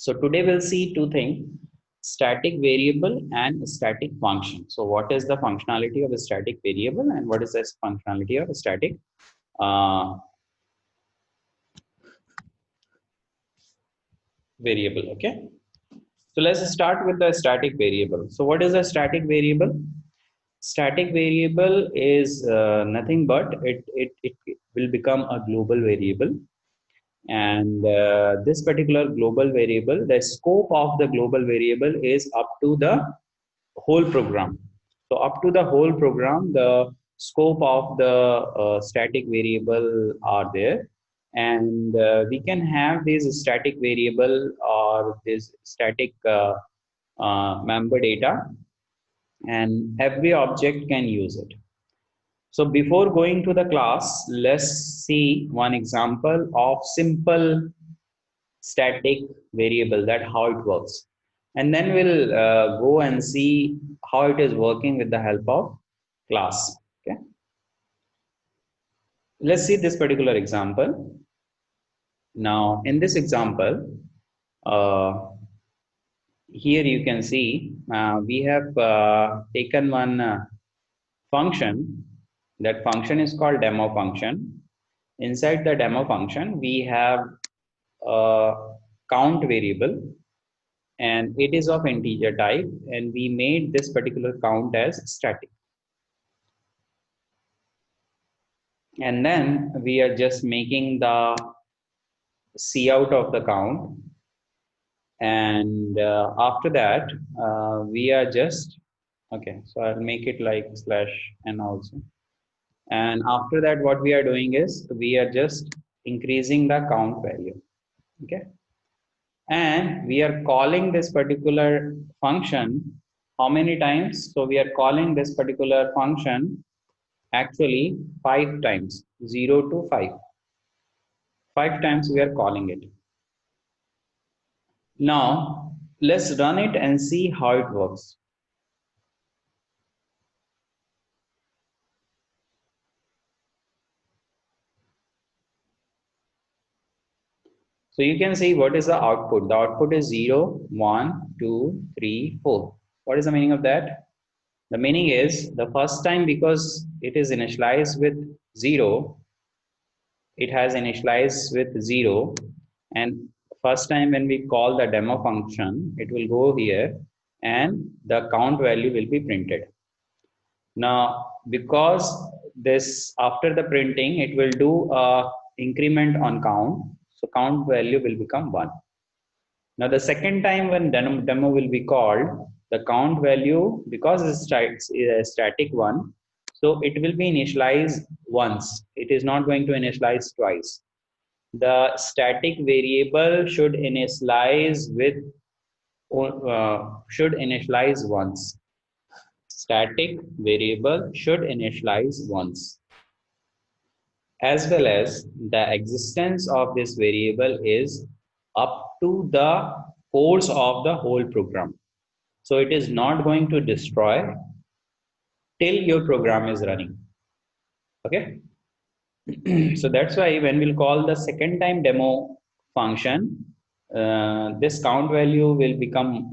So today we'll see two things, static variable and static function. So what is the functionality of a static variable and what is the functionality of a static uh, variable, okay? So let's start with the static variable. So what is a static variable? Static variable is nothing but it will become a global variable, and this particular global variable, the scope of the global variable is up to the whole program. So up to the whole program, the scope of the static variable are there, and we can have this static variable or this static member data, and every object can use it. So before going to the class, let's see one example of simple static variable, that how it works, and then we'll go and see how it is working with the help of class. Okay, let's see this particular example. Now in this example, uh, here you can see we have taken one function. That function is called demo function. Inside the demo function we have a count variable, and it is of integer type, and we made this particular count as static, and then we are just making the cout of the count, and after that we are just, okay, so I'll make it like slash n also, and after that what we are doing is we are just increasing the count value. Okay, and we are calling this particular function how many times? So we are calling this particular function actually 5 times, 0 to 5. 5 times we are calling it. Now let's run it and see how it works. So you can see what is the output. The output is 0, 1, 2, 3, 4. What is the meaning of that? The meaning is the first time, because it is initialized with 0, it has initialized with 0, and first time when we call the demo function, it will go here and the count value will be printed. Now because this, after the printing, it will do a increment on count, so count value will become 1. Now the second time when demo will be called, the count value, because it's a static one, so it will be initialized once. It is not going to initialize twice. The static variable should initialize once. Static variable should initialize once, as well as the existence of this variable is up to the course of the whole program. So it is not going to destroy till your program is running. Okay. So that's why when we'll call the second time demo function, this count value will become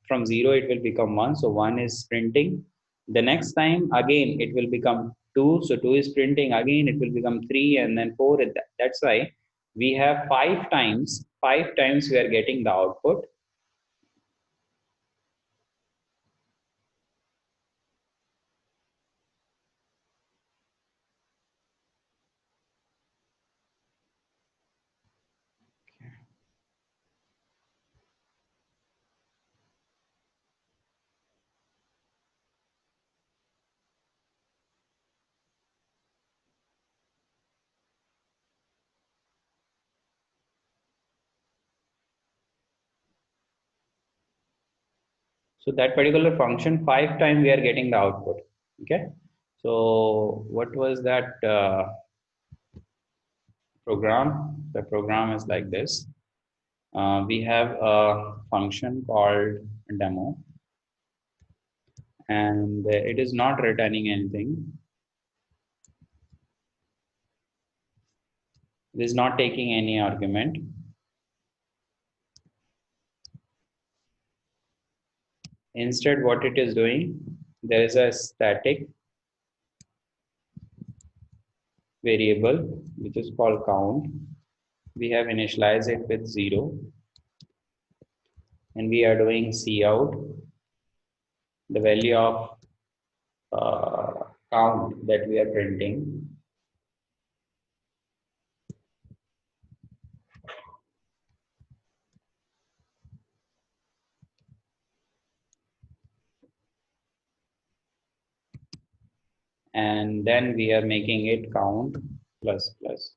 from 0, it will become 1. So 1 is printing. The next time again it will become 2. So 2 is printing again, it will become 3, and then 4. That's why we have 5 times. 5 times we are getting the output. So that particular function, 5 times we are getting the output. Okay. So what was that program? The program is like this. We have a function called demo, and it is not returning anything. It is not taking any argument. Instead, what it is doing, there is a static variable which is called count. We have initialized it with 0, and we are doing cout, the value of count that we are printing. And then we are making it count plus plus.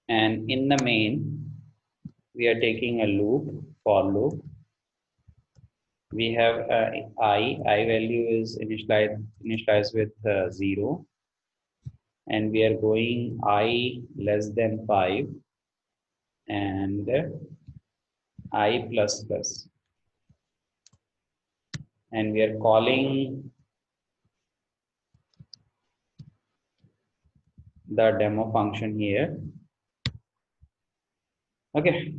And in the main, we are taking a loop, for loop. We have I value is initialized with 0, and we are going I less than 5 and I plus plus, and we are calling the demo function here. Okay.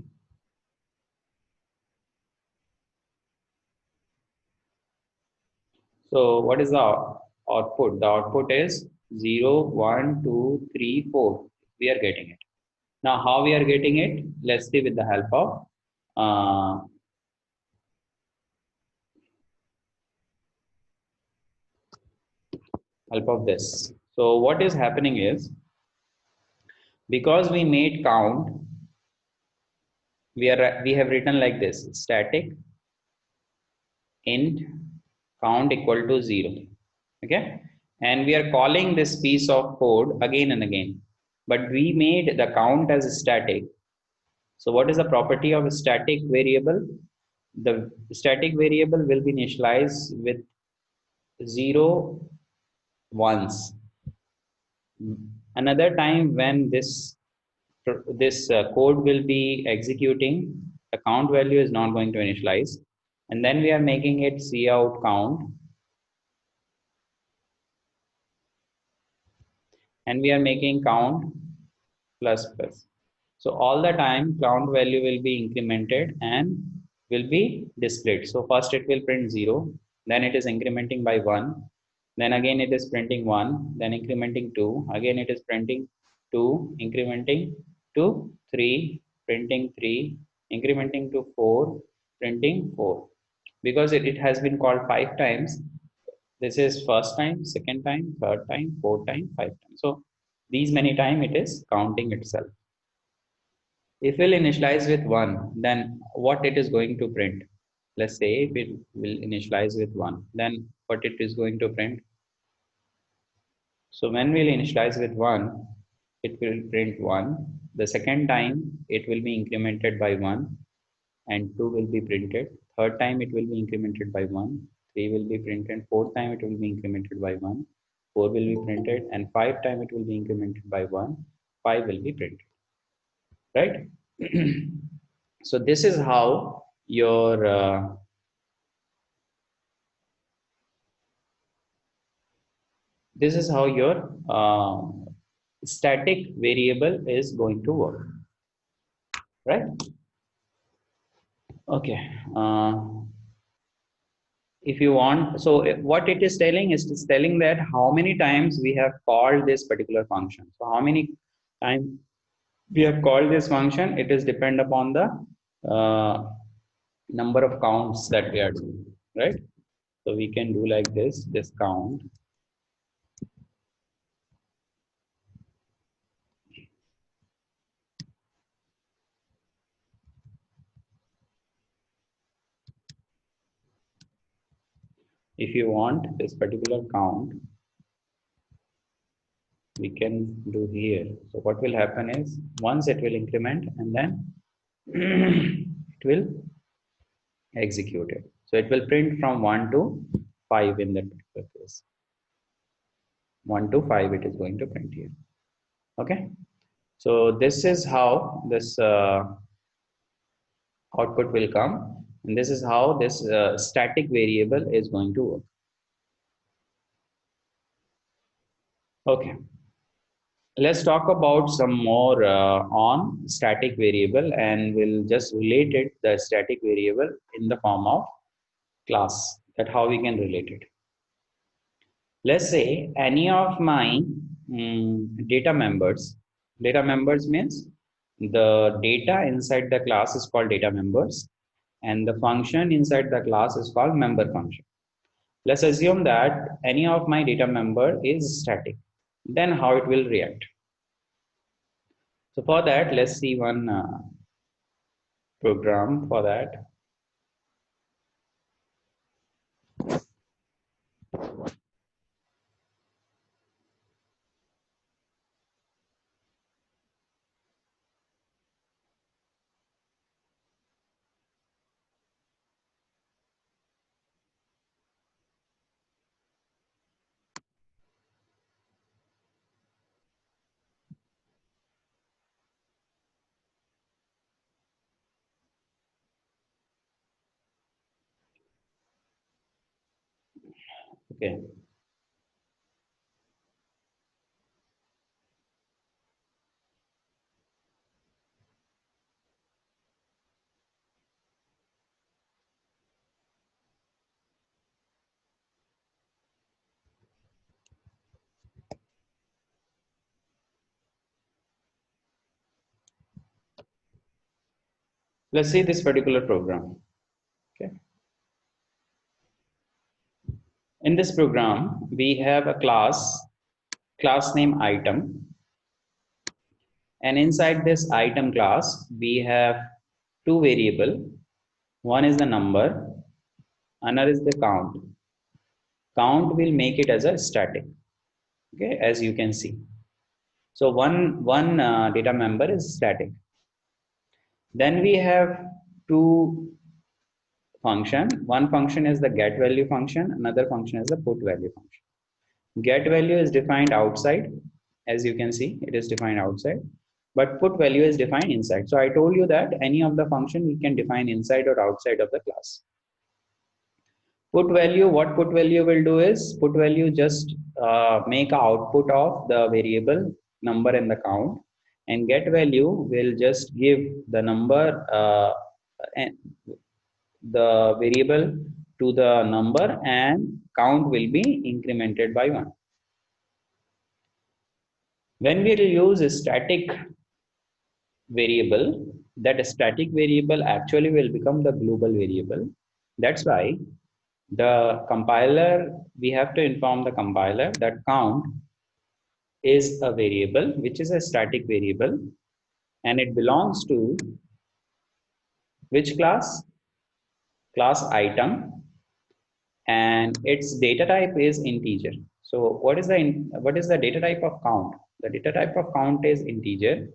So what is the output? The output is 0, 1, 2, 3, 4. We are getting it. Now, how we are getting it? Let's see with the uh, help of this. So what is happening is, because we made count, we have written like this: static int count equal to 0. Okay, and we are calling this piece of code again and again, but we made the count as static. So what is the property of a static variable? The static variable will be initialized with 0 once. Another time when this code will be executing, the count value is not going to initialize, and then we are making it cout count, and we are making count plus plus. So all the time count value will be incremented and will be displayed. So first it will print 0, then it is incrementing by 1, then again it is printing 1, then incrementing 2, again it is printing 2, incrementing to 3, printing 3, incrementing to 4, printing 4. Because it has been called 5 times, this is first time, second time, third time, fourth time, 5 times. So these many time it is counting itself. If we'll initialize with 1, then what it is going to print? Let's say if it will initialize with 1, then what it is going to print? So when we'll initialize with 1, it will print 1. The second time it will be incremented by 1 and 2 will be printed. Third time it will be incremented by 1, 3 will be printed. Fourth time it will be incremented by 1, 4 will be printed, and 5 time it will be incremented by 1, 5 will be printed. Right? So this is how your static variable is going to work, right? Okay. If you want, so what it is telling is, it's telling that how many times we have called this particular function. So how many times we have called this function, it is depend upon the number of counts that we are doing, right? So we can do like this count. If you want this particular count, we can do here. So what will happen is, once it will increment and then it will execute it. So it will print from 1 to 5 in that particular case. 1 to 5 it is going to print here. Okay. So this is how this output will come, and this is how this static variable is going to work. Okay. Let's talk about some more on static variable, and we'll just relate it the static variable in the form of class, that how we can relate it. Let's say any of my data members means the data inside the class is called data members, and the function inside the class is called member function. Let's assume that any of my data member is static. Then how it will react? So for that, let's see one program for that. Okay. Let's see this particular program. Okay. In this program, we have a class name item, and inside this item class, we have two variable. One is the number, another is the count. Count will make it as a static. Okay, as you can see. So one data member is static. Then we have two function. One function is the get value function. Another function is the put value function. Get value is defined outside. As you can see, it is defined outside. But put value is defined inside. So I told you that any of the function we can define inside or outside of the class. Put value, what put value will do is, put value just make a output of the variable number and the count, and get value will just give the number and the variable to the number, and count will be incremented by 1. When we will use a static variable, that static variable actually will become the global variable. That's why the compiler, we have to inform the compiler that count is a variable which is a static variable, and it belongs to which class? Class item, and its data type is integer. So what is the data type of count? The data type of count is integer.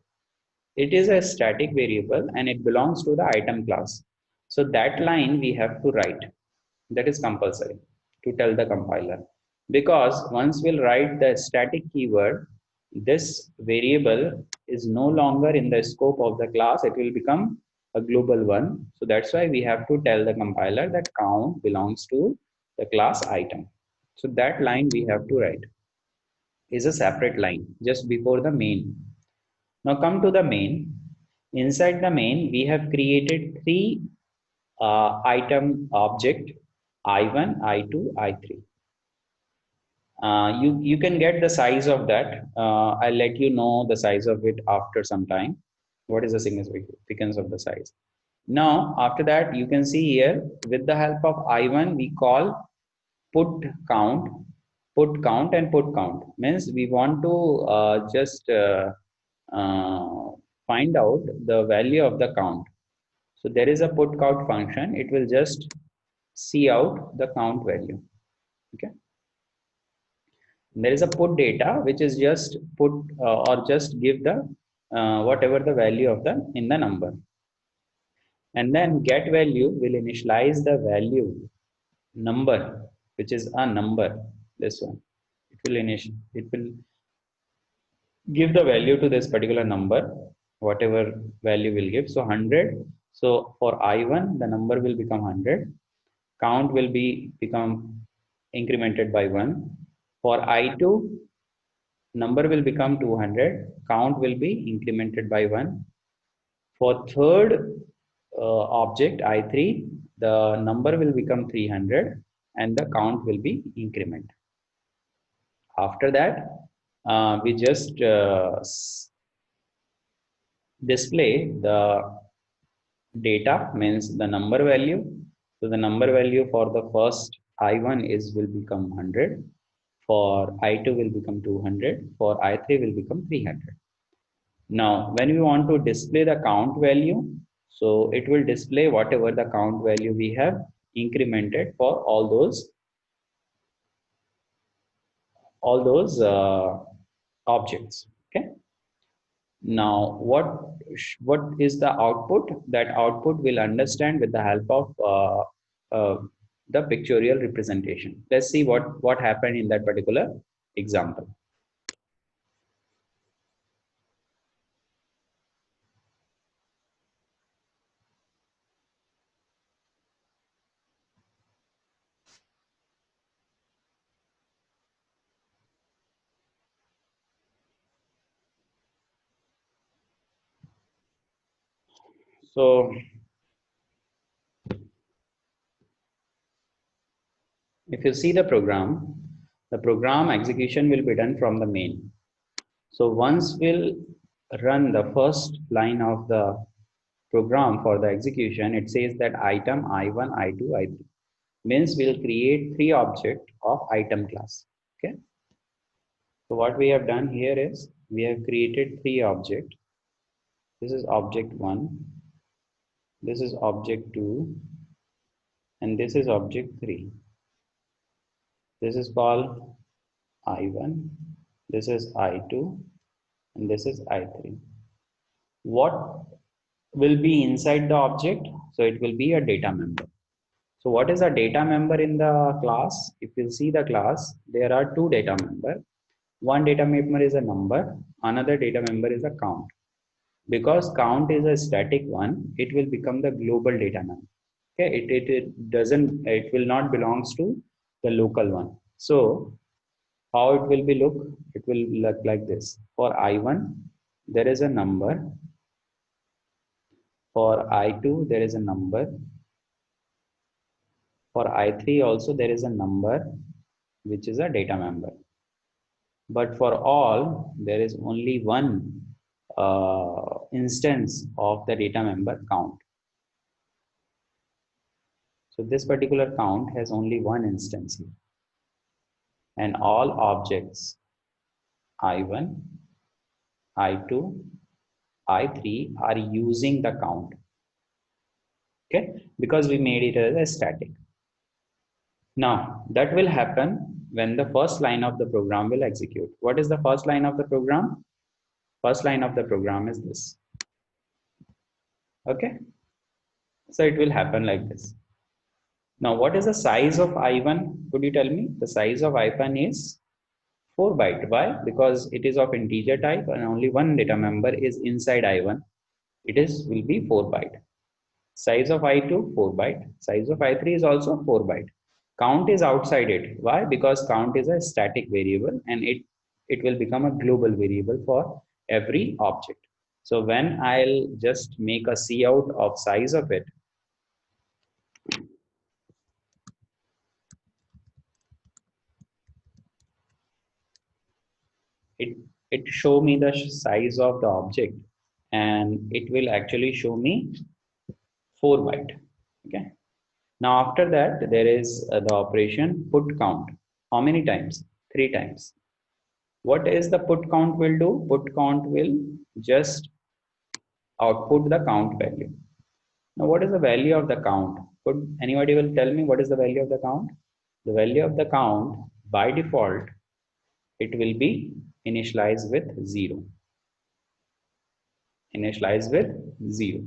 It is a static variable and it belongs to the item class. So that line we have to write. That is compulsory to tell the compiler, because once we'll write the static keyword, this variable is no longer in the scope of the class. It will become a global one. So that's why we have to tell the compiler that count belongs to the class item. So that line we have to write is a separate line just before the main. Now come to the main. Inside the main, we have created three item object, I1, I2, I3. You can get the size of that. I'll let you know the size of it after some time. What is the significance of the size? Now, after that, you can see here with the help of I1, we call put count, and put count. Means we want to just find out the value of the count. So there is a put count function. It will just see out the count value. Okay. There is a put data, which is just put or just give the whatever the value of the in the number. And then get value will initialize the value number, which is a number. This one, it will give the value to this particular number, whatever value will give. So 100. So for I1, the number will become 100. Count will become incremented by 1. For I2, number will become 200, count will be incremented by 1. For third object I3, the number will become 300 and the count will be increment. After that, we just display the data, means the number value. So the number value for the first I1 will become 100, for I2 will become 200, for I3 will become 300. Now when we want to display the count value, so it will display whatever the count value we have incremented for all those objects. Okay. Now what is the output? That output will understand with the help of the pictorial representation. Let's see what happened in that particular example. So if you see the program execution will be done from the main. So once we'll run the first line of the program for the execution, it says that item I1, I2, I3. Means we'll create 3 objects of item class. Okay. So what we have done here is we have created 3 objects. This is object 1, this is object 2, and this is object 3. This is called I1, this is I2, and this is I3. What will be inside the object? So it will be a data member. So what is a data member in the class? If you see the class, there are 2 data members. One data member is a number, another data member is a count. Because count is a static one, it will become the global data member. Okay, it will not belongs to the local one. So how it will be look? It will look like this. For I1, there is a number. For I2, there is a number. For I3 also there is a number, which is a data member. But for all, there is only one instance of the data member count. So this particular count has only one instance here. And all objects I1, I2, I3 are using the count. Okay, because we made it as a static. Now that will happen when the first line of the program will execute. What is the first line of the program? First line of the program is this. Okay, so it will happen like this. Now what is the size of I1? Could you tell me? The size of I1 is 4 byte. Why? Because it is of integer type and only one data member is inside I1. Will be 4 byte. Size of I2 4 byte. Size of I3 is also 4 byte. Count is outside it. Why? Because count is a static variable and it will become a global variable for every object. So when I'll just make a cout of size of it, it show me the size of the object and it will actually show me 4 byte. Okay. Now after that, there is the operation put count. How many times? 3 times. What is the put count will do? Put count will just output the count value. Now what is the value of the count? Could anybody will tell me what is the value of the count? The value of the count by default, it will be initialized with 0. Initialized with 0.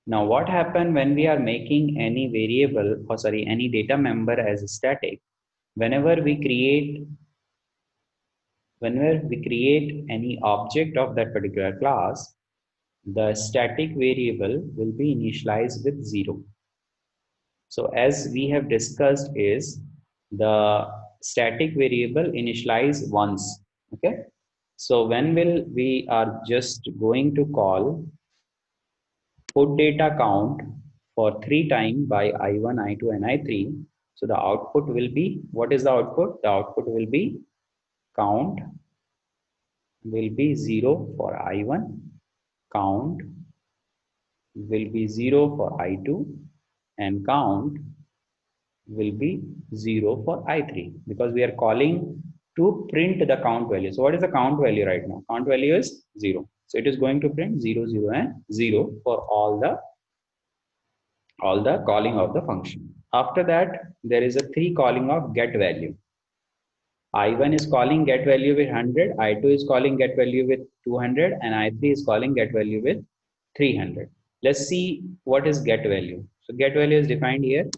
Now what happens when we are making any variable, or sorry, any data member as a static? Whenever we create any object of that particular class, the static variable will be initialized with 0. So as we have discussed is the static variable initialize once. Okay. So when will we are just going to call put data count for 3 times by I1, I2 and I3. So the output will be, what is the output? The output will be count will be 0 for I1, count will be 0 for I2 and count will be 0 for I3 because we are calling to print the count value. So what is the count value right now? Count value is 0. So it is going to print 0, 0 and 0 for all the calling of the function. After that, there is a 3 calling of get value. I1 is calling get value with 100, I2 is calling get value with 200, and I3 is calling get value with 300. Let's see what is get value. So get value is defined here.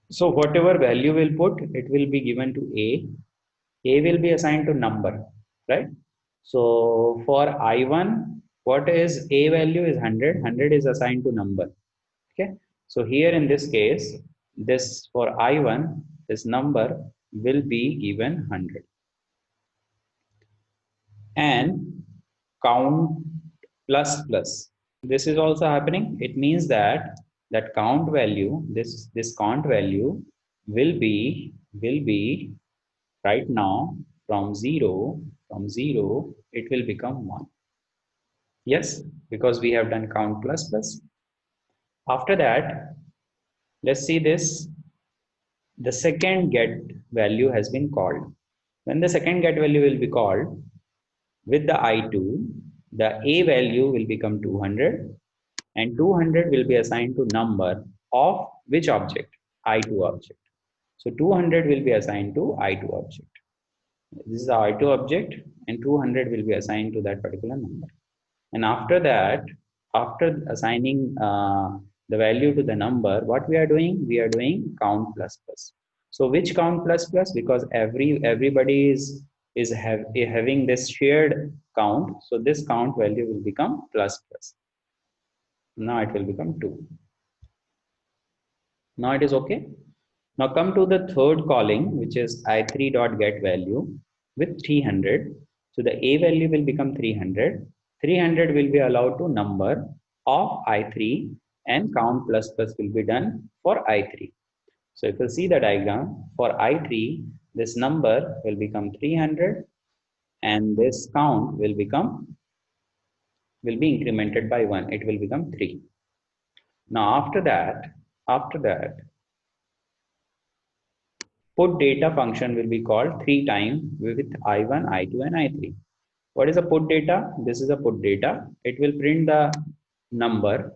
So whatever value we'll put, it will be given to A. A will be assigned to number, right? So for I1, what is A value is 100. 100 is assigned to number. Okay. So here in this case, this for I1, this number will be given 100. And count plus plus. This is also happening. It means that count value, this count value will be right now from 0, it will become 1. Yes, because we have done count plus plus. After that, let's see this. The second get value has been called. When the second get value will be called with the I2, the A value will become 200 and 200 will be assigned to number of which object? I2 object. So 200 will be assigned to I2 object. This is the I2 object and 200 will be assigned to that particular number. And after that, after assigning the value to the number, what we are doing? We are doing count plus plus. So which count plus plus? Because everybody is having this shared count. So this count value will become plus plus. Now it will become 2. Now it is okay. Now come to the third calling, which is I3 dot get value with 300. So the A value will become 300. 300 will be allowed to number of I3 and count plus plus will be done for I3. So if you see the diagram for I3, this number will become 300 and this count will be incremented by 1. It will become 3. Now after that, put data function will be called 3 times with I1, I2 and I3. What is a put data? This is a put data. It will print the number.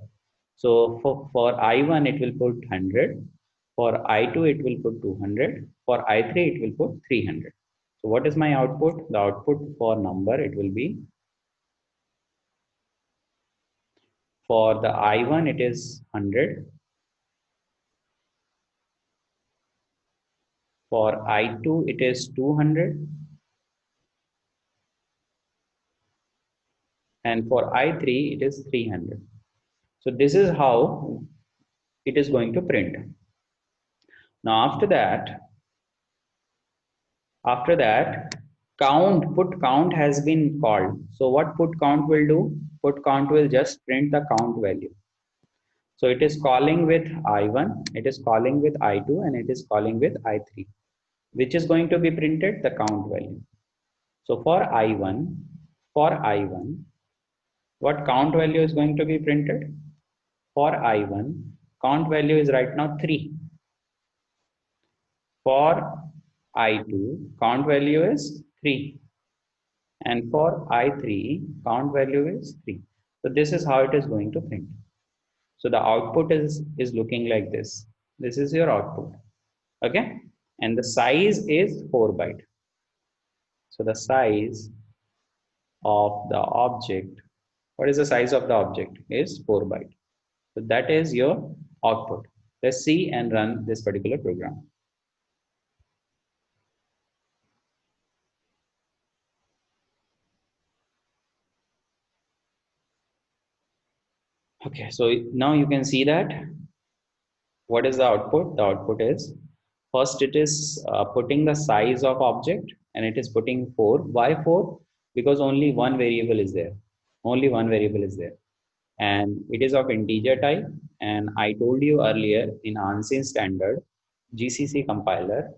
So for I1 it will put 100. For I2 it will put 200. For I3 it will put 300. So what is my output? The output for number it will be, for the I1 it is 100. For I2 it is 200. And for I3 it is 300. So this is how it is going to print. Now after that, put count has been called. So what put count will do? Put count will just print the count value. So it is calling with I1, it is calling with I2 and it is calling with I3. Which is going to be printed? The count value. So for I1, what count value is going to be printed? For I1, count value is right now 3. For I2, count value is 3. And for I3, count value is 3. So this is how it is going to print. So the output is looking like this. This is your output. Okay. And the size is 4 byte. So the size of the object, what is the size of the object? Is 4 byte. So that is your output. Let's see and run this particular program. Okay, so now you can see that what is the output? The output is, First, it is putting the size of object, and it is putting 4. Why 4? Because only one variable is there. Only one variable is there. And it is of integer type. And I told you earlier in ANSI standard, GCC compiler,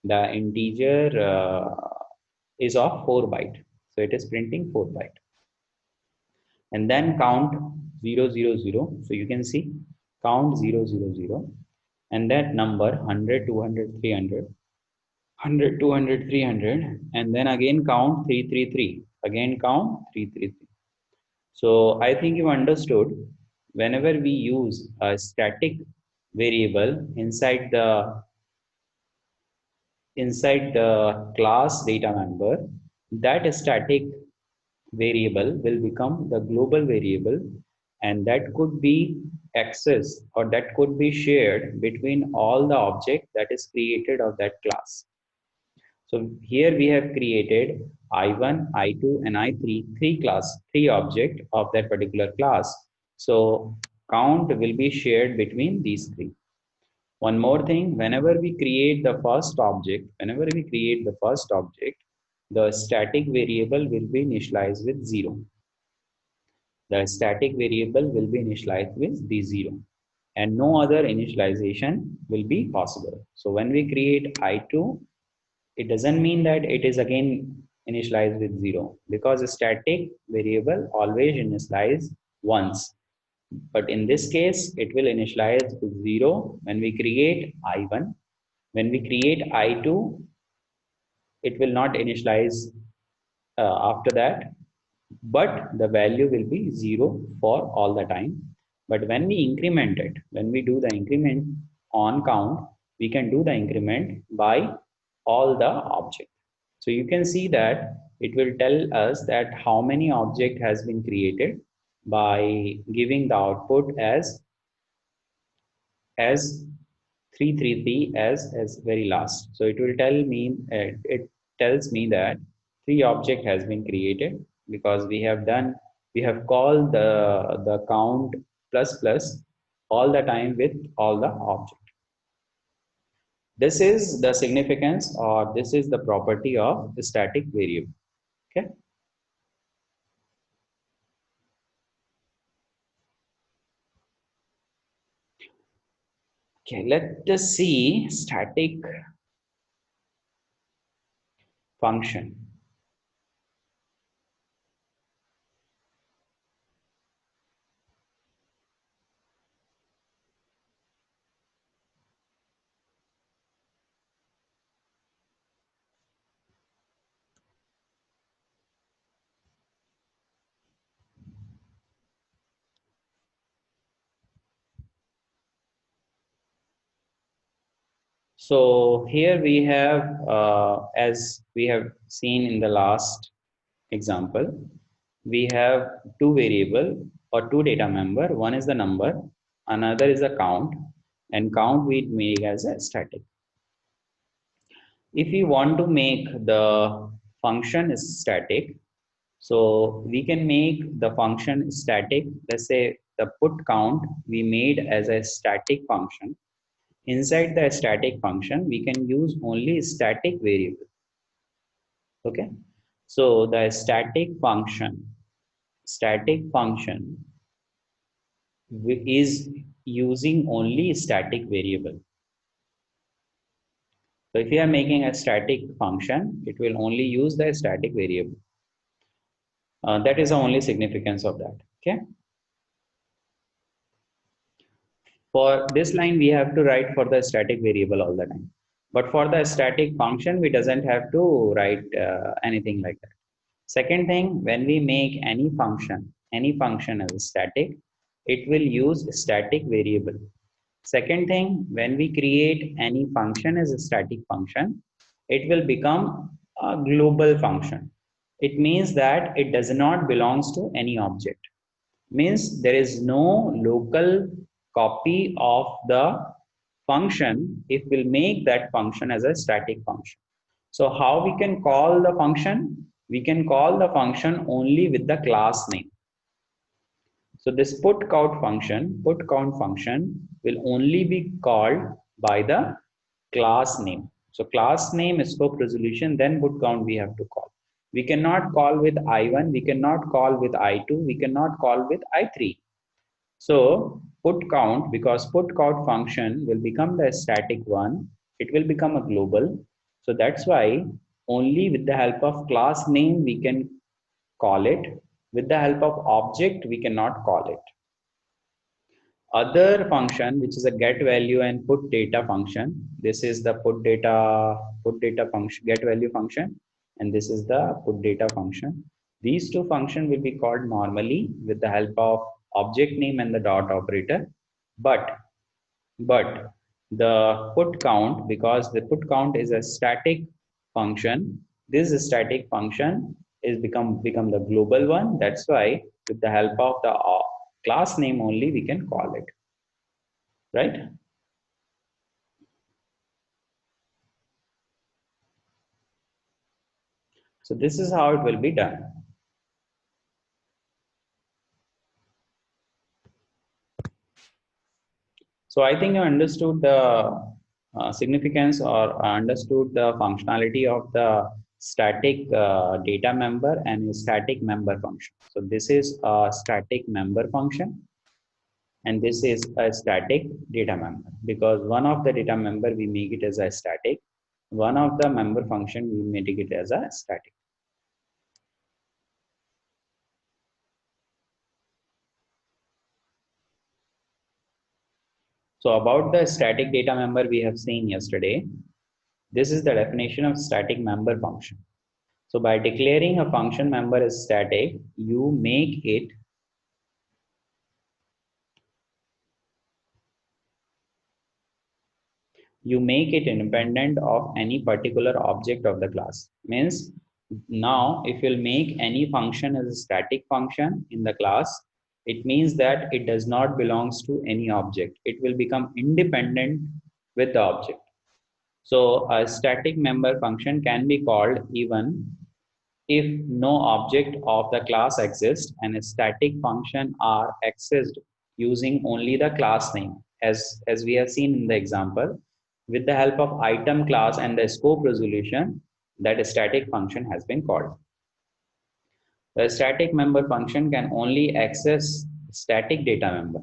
the integer is of 4 byte. So it is printing 4 byte. And then count 0, 0, 0. So you can see count 0, 0, 0. And that number 100, 200, 300. 100, 200, 300, and then again count 333. Again count 333. So I think you understood. Whenever we use a static variable inside the class data member, that static variable will become the global variable, and that could be accessed or that could be shared between all the object that is created of that class. So here we have created I1, I2, and I3, three object of that particular class. So count will be shared between these three. One more thing, whenever we create the first object, the static variable will be initialized with 0. The static variable will be initialized with the 0. And no other initialization will be possible. So when we create I2, it doesn't mean that it is again initialized with 0, because a static variable always initializes once. But in this case, it will initialize with 0 when we create I1. When we create I2, it will not initialize after that, but the value will be 0 for all the time. But when we increment it, when we do the increment on count, we can do the increment by all the object. So you can see that it will tell us that how many object has been created by giving the output as 333 as very last. So it will tell me, it tells me that 3 object has been created, because we have called the count plus plus all the time with all the object. This is the significance, or this is the property of the static variable. Okay. Okay, let us see static function. So here we have, as we have seen in the last example, we have two variable or two data member. One is the number, another is a count, and count we make as a static. If we want to make the function static, so we can make the function static. Let's say the put count we made as a static function. Inside the static function, we can use only static variable. Okay. So the static function is using only static variable. So if you are making a static function, it will only use the static variable. That is the only significance of that. Okay. For this line, we have to write for the static variable all the time. But for the static function, we doesn't have to write anything like that. Second thing, when we make any function as static, it will use static variable. Second thing, when we create any function as a static function, it will become a global function. It means that it does not belongs to any object. Means there is no local copy of the function if we'll make that function as a static function. So how we can call the function? We can call the function only with the class name. So this put count function will only be called by the class name. So class name, scope resolution, then put count we have to call. We cannot call with I1, we cannot call with I2, we cannot call with I3. So put count, because put count function will become the static one, it will become a global. So that's why only with the help of class name we can call it. With the help of object we cannot call it. Other function, which is a get value and put data function, this is the put data function, get value function, and this is the put data function. These two functions will be called normally with the help of object name and the dot operator. But the put count, because the put count is a static function, this static function is become the global one. That's why with the help of the class name only we can call it, right? So this is how it will be done. So I think you understood the significance, or understood the functionality of the static data member and static member function. So this is a static member function, and this is a static data member, because one of the data member we make it as a static, one of the member function we make it as a static. So about the static data member we have seen yesterday, this is the definition of static member function. So by declaring a function member as static, you make it independent of any particular object of the class. Means now if you'll make any function as a static function in the class, it means that it does not belongs to any object. It will become independent with the object. So a static member function can be called even if no object of the class exists and a static function are accessed using only the class name, as we have seen in the example. With the help of item class and the scope resolution, that static function has been called. The static member function can only access static data member.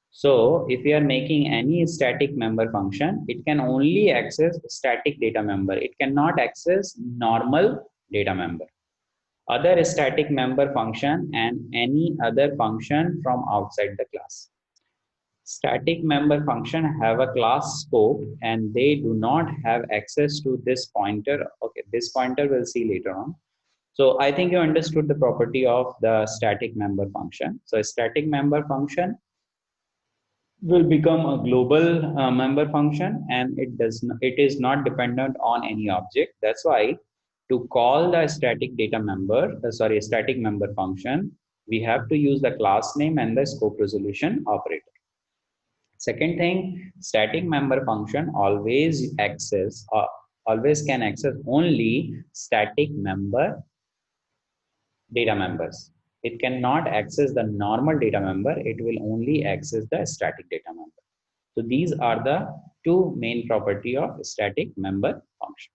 So if we are making any static member function, it can only access static data member. It cannot access normal data member, other static member function, and any other function from outside the class. Static member function have a class scope and they do not have access to this pointer. Okay, this pointer we'll see later on. So I think you understood the property of the static member function. So a static member function will become a global member function, and it is not dependent on any object. That's why to call the static data member, static member function, we have to use the class name and the scope resolution operator. Second thing, static member function always can access only static member data members. It cannot access the normal data member. It will only access the static data member. So these are the two main property of static member function.